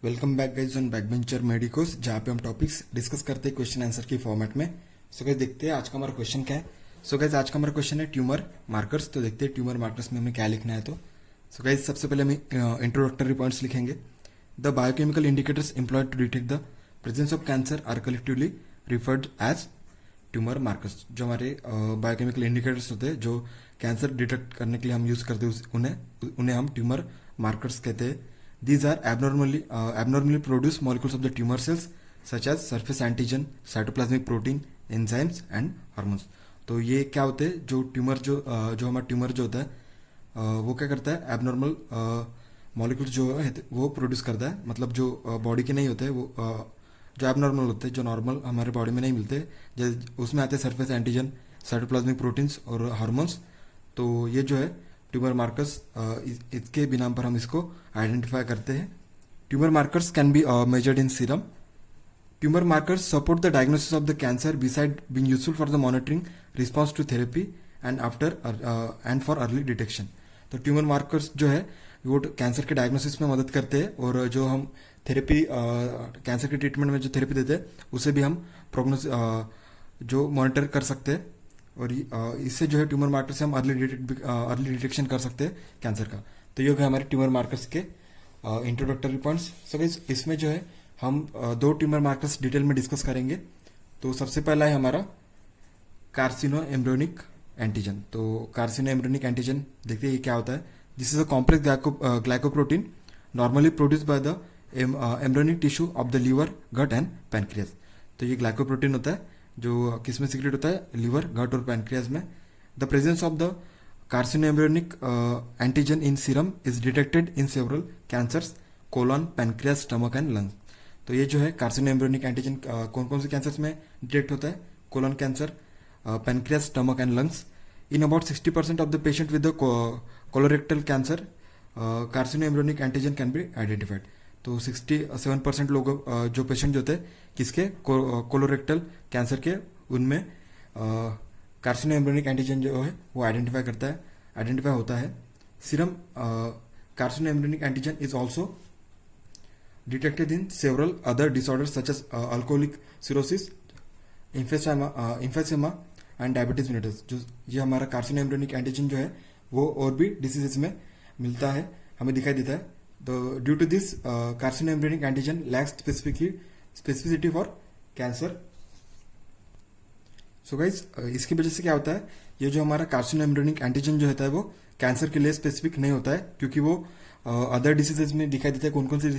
Welcome back guys on backbencher medicos, जहाँ पे हम टॉपिक्स डिस्कस करते हैं क्वेश्चन आंसर की फॉर्मेट में। सो गाइज देखते हैं आज का हमारा क्वेश्चन क्या है। सो गाइज आज का हमारा क्वेश्चन है ट्यूमर मार्कर्स। तो देखते हैं ट्यूमर मार्कर्स में हमें क्या लिखना है। तो सो गाइज सबसे पहले हम इंट्रोडक्टरी पॉइंट्स लिखेंगे। The biochemical indicators employed to detect the presence of cancer are collectively referred as tumour markers. जो हमारे बायोकेमिकल इंडिकेटर्स होते हैं जो कैंसर डिटेक्ट करने के लिए हम यूज करते हैं उन्हें हम ट्यूमर मार्कर्स कहते हैं। These are abnormally produced molecules of the tumor cells such as surface antigen, cytoplasmic protein, enzymes and hormones। तो ये क्या होते हैं जो ट्यूमर जो हमारा ट्यूमर जो होता है वो क्या करता है, एबनॉर्मल मॉलिक्यूल्स जो है वो प्रोड्यूस करता है। मतलब जो बॉडी के नहीं होते वो जो एबनॉर्मल होते हैं, जो नॉर्मल हमारे बॉडी में नहीं मिलते, उसमें आते हैं सरफेस एंटीजन, साइटोप्लाज्मिक प्रोटीन्स और हार्मोन्स। तो ये जो है ट्यूमर मार्कर्स, इसके भी नाम पर हम इसको आइडेंटिफाई करते हैं। Tumour markers can be measured in serum. Tumour markers support the diagnosis of the cancer beside being useful for the monitoring response to therapy and for early detection. तो tumour markers जो है वो cancer के diagnosis में मदद करते हैं, और जो हम थेरेपी कैंसर के ट्रीटमेंट में जो थेरेपी देते हैं उसे भी हम प्रोग्नोस जो मॉनिटर कर सकते हैं। और इससे जो है ट्यूमर मार्कर से हम अर्ली डिटेक्शन कर सकते हैं कैंसर का। तो ये हो गया हमारे ट्यूमर मार्कर्स के इंट्रोडक्टरी पॉइंट्स। सो गाइस इसमें जो है हम दो ट्यूमर मार्कर्स डिटेल में डिस्कस करेंगे। तो सबसे पहला है हमारा कार्सिनो एम्ब्रियोनिक एंटीजन। तो कार्सिनो एम्ब्रियोनिक एंटीजन देखते हैं ये क्या होता है। This is a complex glycoprotein normally produce by the embryonic tissue of the liver, gut and pancreas. तो ये ग्लाइकोप्रोटीन होता है जो किस में सीक्रेट होता है, लीवर, गट और पैनक्रियाज में। The presence of the कार्सिनो embryonic antigen in serum is detected in several cancers, colon, pancreas, stomach and lungs. तो ये जो है कार्सिनो एम्ब्रियोनिक एंटीजन कौन कौन से कैंसर्स में डिटेक्ट होता है, colon cancer, pancreas, stomach and lungs. In about 60% of the patient with the colorectal cancer कार्सिनो embryonic antigen can be identified. तो 67% लोग जो पेशेंट जो होते हैं किसके, कोलोरेक्टल कैंसर के, उनमें कार्सिनो एम्ब्रियोनिक एंटीजन जो है वो आइडेंटिफाई होता है। Serum carcino embryonic antigen is also detected in several other disorders such as alcoholic cirrhosis, emphysema and diabetes mellitus. जो ये हमारा कार्सिनो एम्ब्रियोनिक एंटीजन जो है वो और भी डिसीजेस में मिलता है, हमें दिखाई देता है। Due to this carcino embryonic antigen lacks specificity for cancer. So guys इसकी वजह से क्या होता है, ये जो हमारा कार्सिनो एम्ब्रियोनिक एंटीजन जो होता है वो कैंसर के लिए स्पेसिफिक नहीं होता है, क्योंकि वो अदर डिसीजेज में दिखाई देता है। कौन कौन से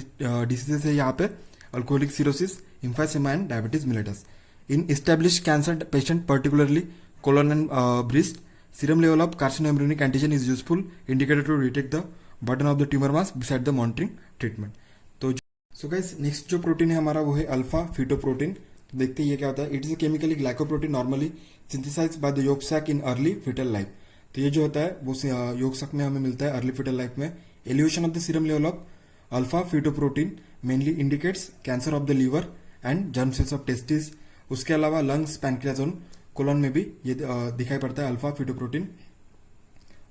डिसीजेज है यहाँ पे, alcoholic cirrhosis, emphysema and diabetes mellitus. In establish cancer patient particularly colon and breast, serum level of carcino embryonic antigen is useful indicator to detect the burden of the tumour mass beside the monitoring treatment. तो so guys next जो protein है हमारा वो है alpha फिटोप्रोटीन। देखते हैं ये क्या होता है। It is a chemically glycoprotein normally synthesised by the yolk sac in early foetal life. तो ये जो होता है वो योक सैक में हमें मिलता है अर्ली फिटल लाइफ में। Elevation of the serum level of alpha fetoprotein mainly indicates cancer of the liver and germ cells of testis. उसके अलावा लंग्स, पैनक्रियाज और कोलन में भी ये दिखाई पड़ता है अल्फा फिटोप्रोटीन।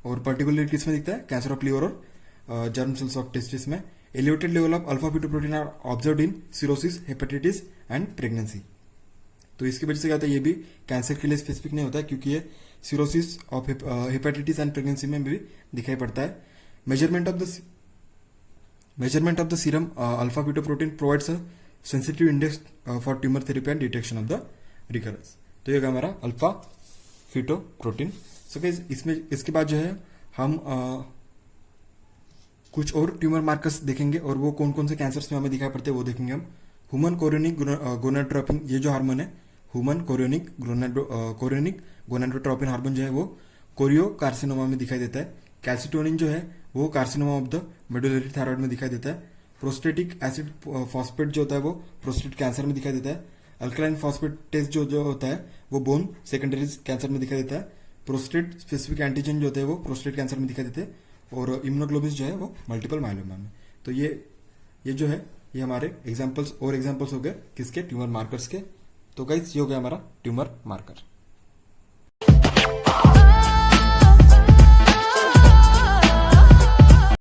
और पर्टिकुलरली किस में दिखता है, कैंसर ऑफ लीवर और जर्म सेल्स ऑफ टेस्टिस में। Elevated level of alpha fetoprotein are observed in cirrhosis, hepatitis and pregnancy. तो इसकी वजह से क्या होता है, ये भी कैंसर के लिए स्पेसिफिक नहीं होता है, क्योंकि ये cirrhosis of hepatitis and pregnancy में भी दिखाई पड़ता है। Measurement of the serum alpha fetoprotein provides a sensitive index for tumour therapy and detection of the recurrence. तो ये हमारा अल्फा फिटोप्रोटीन। सो इसमें इसके बाद जो है हम कुछ और ट्यूमर मार्कर्स देखेंगे, और वो कौन कौन से कैंसर्स में हमें दिखाई पड़ते हैं वो देखेंगे हम। ह्यूमन कोरियोनिक गोनाडोट्रोपिन, ये जो हार्मोन है ह्यूमन कोरियोनिक गोनाडोट्रोपिन हार्मोन जो है वो कोरियो कार्सिनोमा में दिखाई देता है। कैल्सिटोनिन जो है वो carcinoma of the medullary thyroid में दिखाई देता है। प्रोस्टेटिक एसिड फॉस्फेट जो होता है वो प्रोस्टेट कैंसर में दिखाई देता है। अल्कलाइन फॉस्फेट टेस्ट जो होता है वो बोन सेकेंडरी कैंसर में दिखाई देता है। प्रोस्टेट स्पेसिफिक एंटीजन जो होते हैं वो प्रोस्टेट कैंसर में दिखाई देते हैं। और इम्यूनोग्लोबिन जो है वो मल्टीपल माइलोमा में। तो ये जो है ये हमारे एग्जांपल्स हो गए किसके, ट्यूमर मार्कर्स के। तो गाइस ये हो गया हमारा ट्यूमर मार्कर।